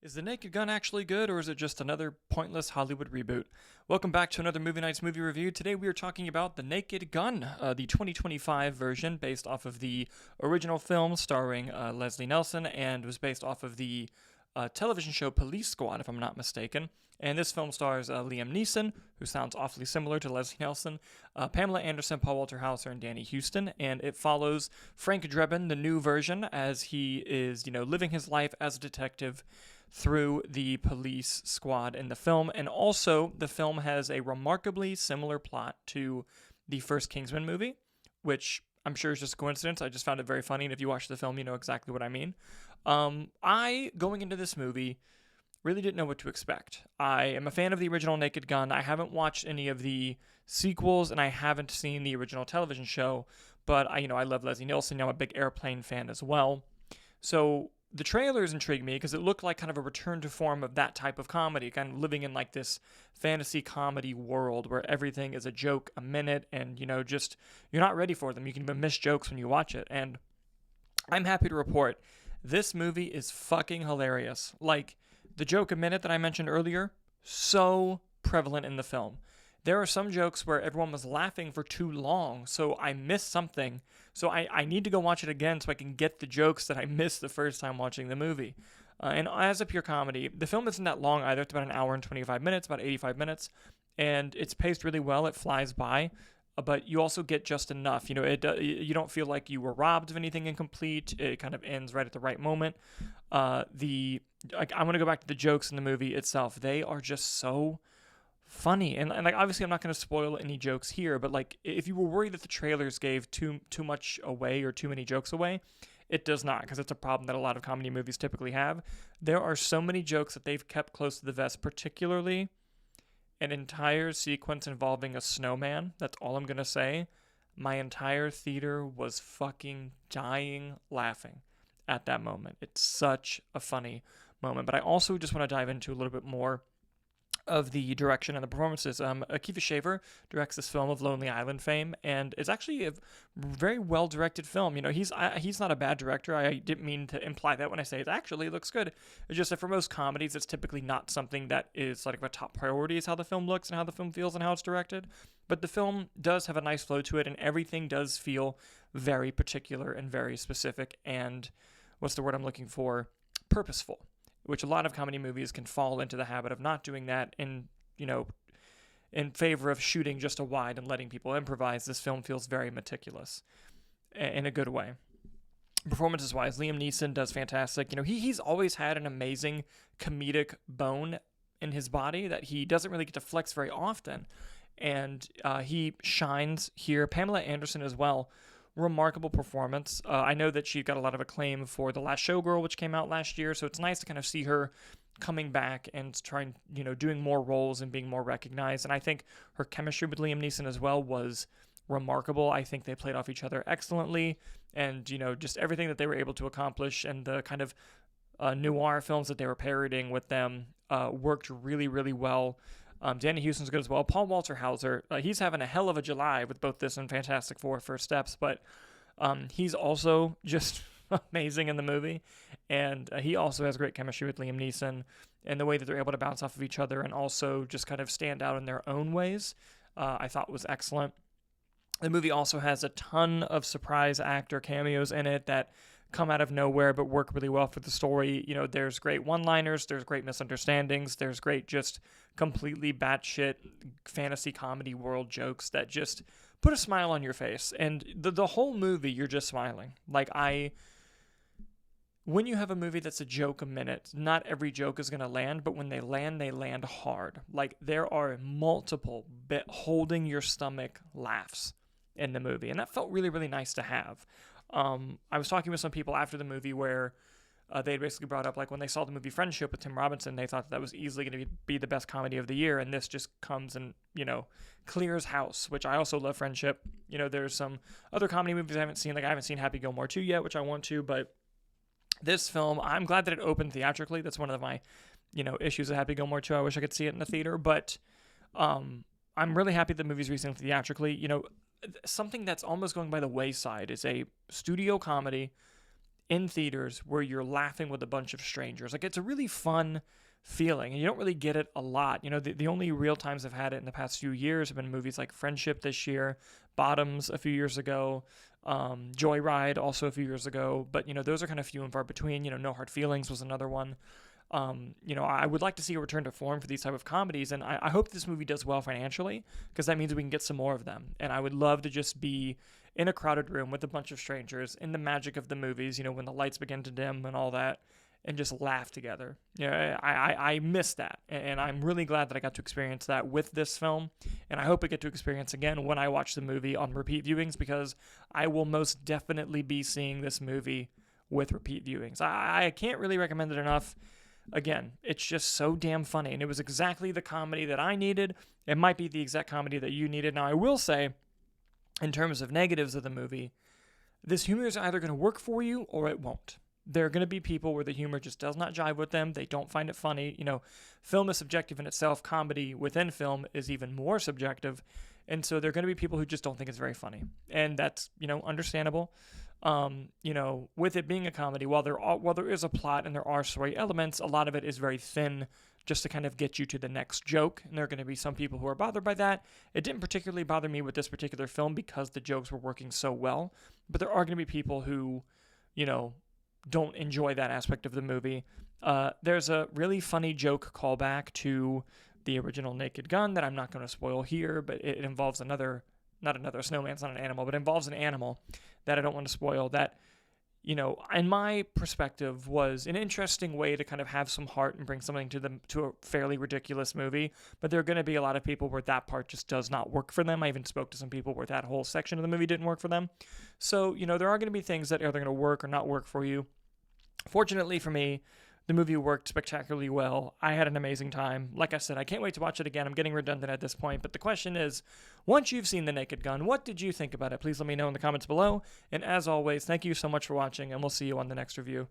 Is The Naked Gun actually good, or is it just another pointless Hollywood reboot? Welcome back to another Movie Nights movie review. Today we are talking about The Naked Gun, the 2025 version based off of the original film starring Leslie Nelson and was based off of the television show Police Squad, if I'm not mistaken. And this film stars Liam Neeson, who sounds awfully similar to Leslie Nelson, Pamela Anderson, Paul Walter Hauser, and Danny Huston. And it follows Frank Drebin, the new version, as he is, living his life as a detective through the police squad in the film. And also, the film has a remarkably similar plot to the first Kingsman movie, which I'm sure is just a coincidence. I just found it very funny, and if you watch the film, you know exactly what I mean. Going into this movie, really didn't know what to expect. I am a fan of the original Naked Gun. I haven't watched any of the sequels, and I haven't seen the original television show, but I love Leslie Nielsen. I'm a big Airplane fan as well. So the trailers intrigued me because it looked like kind of a return to form of that type of comedy, kind of living in like this fantasy comedy world where everything is a joke a minute, and just you're not ready for them. You can even miss jokes when you watch it. And I'm happy to report this movie is fucking hilarious. Like, the joke a minute that I mentioned earlier, so prevalent in the film. There are some jokes where everyone was laughing for too long, so I missed something. So I need to go watch it again so I can get the jokes that I missed the first time watching the movie. And as a pure comedy, the film isn't that long either. It's about an hour and 25 minutes, about 85 minutes. And it's paced really well. It flies by. But you also get just enough. You don't feel like you were robbed of anything incomplete. It kind of ends right at the right moment. I'm going to go back to the jokes in the movie itself. They are just so funny. And like, obviously I'm not going to spoil any jokes here, but like, if you were worried that the trailers gave too much away or too many jokes away, it does not, because it's a problem that a lot of comedy movies typically have. There are so many jokes that they've kept close to the vest, particularly an entire sequence involving a snowman. That's all I'm going to say. My entire theater was fucking dying laughing at that moment. It's such a funny moment. But I also just want to dive into a little bit more of the direction and the performances. Akiva Schaffer directs this film of Lonely Island fame, and it's actually a very well-directed film. He's not a bad director. I didn't mean to imply that when I say it actually looks good. It's just that for most comedies, it's typically not something that is like a top priority, is how the film looks and how the film feels and how it's directed. But the film does have a nice flow to it, and everything does feel very particular and very specific and, what's the word I'm looking for, purposeful, which a lot of comedy movies can fall into the habit of not doing that in favor of shooting just a wide and letting people improvise. This film feels very meticulous in a good way. Performances-wise, Liam Neeson does fantastic. He's always had an amazing comedic bone in his body that he doesn't really get to flex very often, and he shines here. Pamela Anderson as well. Remarkable performance. I know that she got a lot of acclaim for The Last Showgirl, which came out last year, so it's nice to kind of see her coming back and trying, doing more roles and being more recognized. And I think her chemistry with Liam Neeson as well was remarkable. I think they played off each other excellently, and just everything that they were able to accomplish and the kind of noir films that they were parodying with them worked really, really well. Danny Huston's good as well. Paul Walter Hauser, he's having a hell of a July with both this and Fantastic Four First Steps, but he's also just amazing in the movie, and he also has great chemistry with Liam Neeson, and the way that they're able to bounce off of each other and also just kind of stand out in their own ways, I thought was excellent. The movie also has a ton of surprise actor cameos in it that come out of nowhere but work really well for the story. There's great one-liners, there's great misunderstandings, there's great just completely batshit fantasy comedy world jokes that just put a smile on your face. And the whole movie, you're just smiling. When you have a movie that's a joke a minute, not every joke is going to land, but when they land hard. Like, there are multiple holding your stomach laughs in the movie, and that felt really, really nice to have. I was talking with some people after the movie where they basically brought up, like, when they saw the movie Friendship with Tim Robinson, they thought that was easily going to be the best comedy of the year, and this just comes and, clears house, which I also love Friendship. There's some other comedy movies I haven't seen, like I haven't seen Happy Gilmore 2 yet, which I want to, but this film, I'm glad that it opened theatrically. That's one of my, issues of Happy Gilmore 2. I wish I could see it in the theater, but I'm really happy the movie's released theatrically. Something that's almost going by the wayside is a studio comedy in theaters where you're laughing with a bunch of strangers. Like, it's a really fun feeling, and you don't really get it a lot. You know, the only real times I've had it in the past few years have been movies like Friendship this year, Bottoms a few years ago, Joyride also a few years ago, but, you know, those are kind of few and far between. You know, No Hard Feelings was another one. You know, I would like to see a return to form for these type of comedies, and I hope this movie does well financially, because that means we can get some more of them. And I would love to just be in a crowded room with a bunch of strangers in the magic of the movies, you know, when the lights begin to dim and all that, and just laugh together. Yeah, I miss that, and I'm really glad that I got to experience that with this film, and I hope I get to experience again when I watch the movie on repeat viewings, because I will most definitely be seeing this movie with repeat viewings. I can't really recommend it enough. Again, it's just so damn funny, and it was exactly the comedy that I needed. It might be the exact comedy that you needed. Now, I will say, in terms of negatives of the movie, this humor is either going to work for you or it won't. There are going to be people where the humor just does not jive with them. They don't find it funny. You know, film is subjective in itself. Comedy within film is even more subjective. And so there are going to be people who just don't think it's very funny. And that's, you know, understandable. You know, with it being a comedy, while there is a plot and there are story elements, a lot of it is very thin just to kind of get you to the next joke. And there are going to be some people who are bothered by that. It didn't particularly bother me with this particular film because the jokes were working so well. But there are going to be people who, you know, don't enjoy that aspect of the movie. There's a really funny joke callback to the original Naked Gun that I'm not going to spoil here, but it involves not another snowman, it's not an animal, but it involves an animal that I don't want to spoil, that, you know, in my perspective was an interesting way to kind of have some heart and bring something to a fairly ridiculous movie. But there are going to be a lot of people where that part just does not work for them. I even spoke to some people where that whole section of the movie didn't work for them. So, you know, there are going to be things that are either going to work or not work for you. Fortunately for me, the movie worked spectacularly well. I had an amazing time. Like I said, I can't wait to watch it again. I'm getting redundant at this point. But the question is, once you've seen The Naked Gun, what did you think about it? Please let me know in the comments below. And as always, thank you so much for watching, and we'll see you on the next review.